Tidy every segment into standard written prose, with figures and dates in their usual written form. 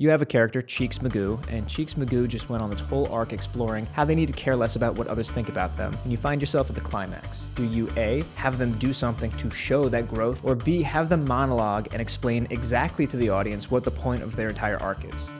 You have a character, Cheeks Magoo, and Cheeks Magoo just went on this whole arc exploring how they need to care less about what others think about them. And you find yourself at the climax. Do you A, have them do something to show that growth, or B, have them monologue and explain exactly to the audience what the point of their entire arc is?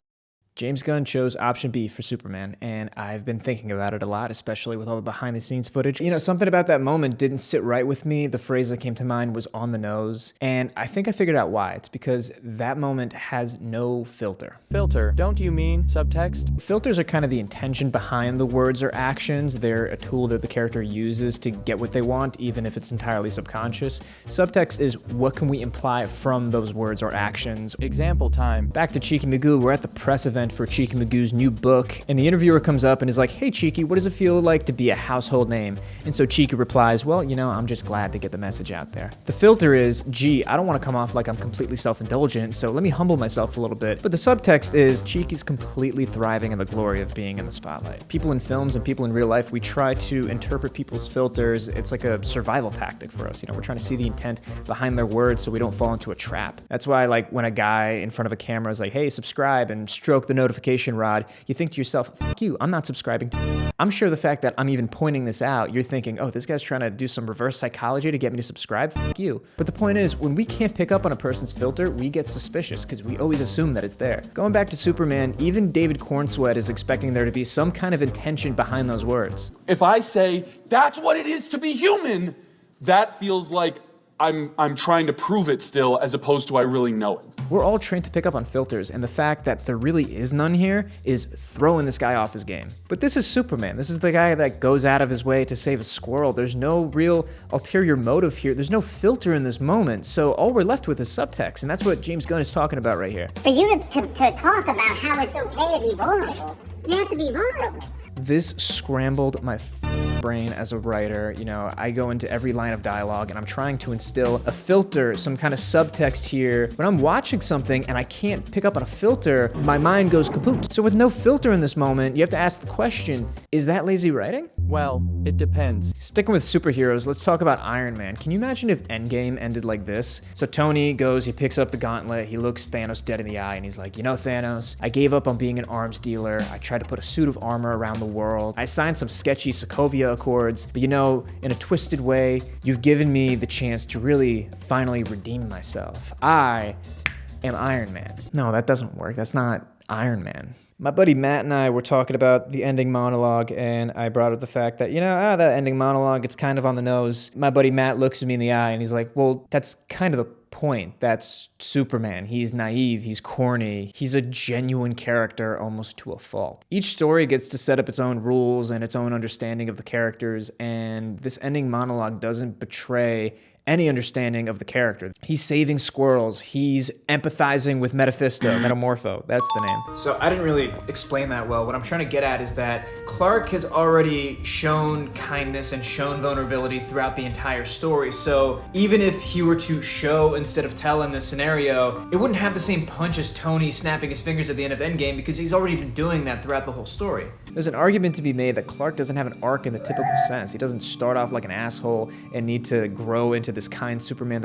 James Gunn chose option B for Superman, and I've been thinking about it a lot, especially with all the behind-the-scenes footage. You know, something about that moment didn't sit right with me. The phrase that came to mind was "on the nose," and I think I figured out why. It's because that moment has no filter. Filter, don't you mean subtext? Filters are kind of the intention behind the words or actions. They're a tool that the character uses to get what they want, even if it's entirely subconscious. Subtext is what can we imply from those words or actions. Example time. Back to Cheeky Magoo, we're at the press event for Cheeky Magoo's new book, and the interviewer comes up and is like, "Hey Cheeky, what does it feel like to be a household name?" And so Cheeky replies, "Well, you know, I'm just glad to get the message out there." The filter is, gee, I don't want to come off like I'm completely self-indulgent, so let me humble myself a little bit. But the subtext is, Cheeky's completely thriving in the glory of being in the spotlight. People in films and people in real life, we try to interpret people's filters. It's like a survival tactic for us. You know, we're trying to see the intent behind their words so we don't fall into a trap. That's why, like, when a guy in front of a camera is like, "Hey, subscribe," and stroke the notification rod, you think to yourself, "Fuck you, I'm not subscribing." I'm sure the fact that I'm even pointing this out, you're thinking, "Oh, this guy's trying to do some reverse psychology to get me to subscribe." Fuck you. But the point is, when we can't pick up on a person's filter, we get suspicious because we always assume that it's there. Going back to Superman, even David Cornsweat is expecting there to be some kind of intention behind those words. If I say, "That's what it is to be human," that feels like I'm trying to prove it still, as opposed to I really know it. We're all trained to pick up on filters, and the fact that there really is none here is throwing this guy off his game. But this is Superman. This is the guy that goes out of his way to save a squirrel. There's no real ulterior motive here. There's no filter in this moment, so all we're left with is subtext, and that's what James Gunn is talking about right here. For you to talk about how it's okay to be vulnerable, you have to be vulnerable. This scrambled my brain as a writer. You know, I go into every line of dialogue and I'm trying to instill a filter, some kind of subtext here. When I'm watching something and I can't pick up on a filter, my mind goes kaput. So with no filter in this moment, you have to ask the question, is that lazy writing? Well, it depends. Sticking with superheroes, let's talk about Iron Man. Can you imagine if Endgame ended like this? So Tony goes, he picks up the gauntlet, he looks Thanos dead in the eye, and he's like, "You know, Thanos, I gave up on being an arms dealer. I tried to put a suit of armor around the world. I signed some sketchy Sokovia Accords, but you know, in a twisted way, you've given me the chance to really finally redeem myself. I am Iron Man." No, that doesn't work. That's not Iron Man. My buddy Matt and I were talking about the ending monologue, and I brought up the fact that, that ending monologue, it's kind of on the nose. My buddy Matt looks at me in the eye and he's like, "Well, that's kind of the point. That's Superman. He's naive, he's corny, he's a genuine character almost to a fault." Each story gets to set up its own rules and its own understanding of the characters, and this ending monologue doesn't betray any understanding of the character. He's saving squirrels. He's empathizing with Metamorpho. That's the name. So I didn't really explain that well. What I'm trying to get at is that Clark has already shown kindness and shown vulnerability throughout the entire story. So even if he were to show instead of tell in this scenario, it wouldn't have the same punch as Tony snapping his fingers at the end of Endgame because he's already been doing that throughout the whole story. There's an argument to be made that Clark doesn't have an arc in the typical sense. He doesn't start off like an asshole and need to grow into this kind Superman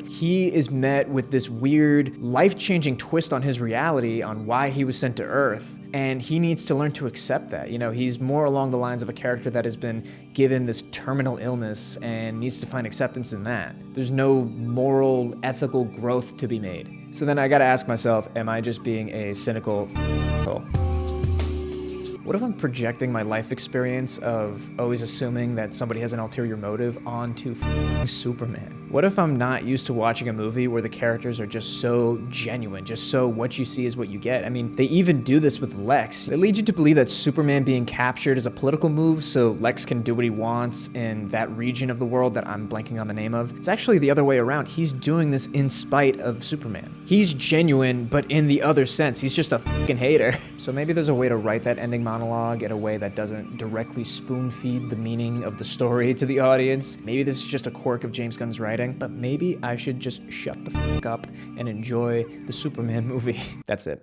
he is met with this weird life-changing twist on his reality on why he was sent to Earth, and he needs to learn to accept that. You know, he's more along the lines of a character that has been given this terminal illness and needs to find acceptance in that. There's no moral, ethical growth to be made. So then I gotta ask myself, am I just being a cynical asshole? What if I'm projecting my life experience of always assuming that somebody has an ulterior motive onto Superman? What if I'm not used to watching a movie where the characters are just so genuine, just so what you see is what you get? I mean, they even do this with Lex. They lead you to believe that Superman being captured is a political move so Lex can do what he wants in that region of the world that I'm blanking on the name of. It's actually the other way around. He's doing this in spite of Superman. He's genuine, but in the other sense, he's just a fucking hater. So maybe there's a way to write that ending monologue in a way that doesn't directly spoon-feed the meaning of the story to the audience. Maybe this is just a quirk of James Gunn's writing, but maybe I should just shut the fuck up and enjoy the Superman movie. That's it.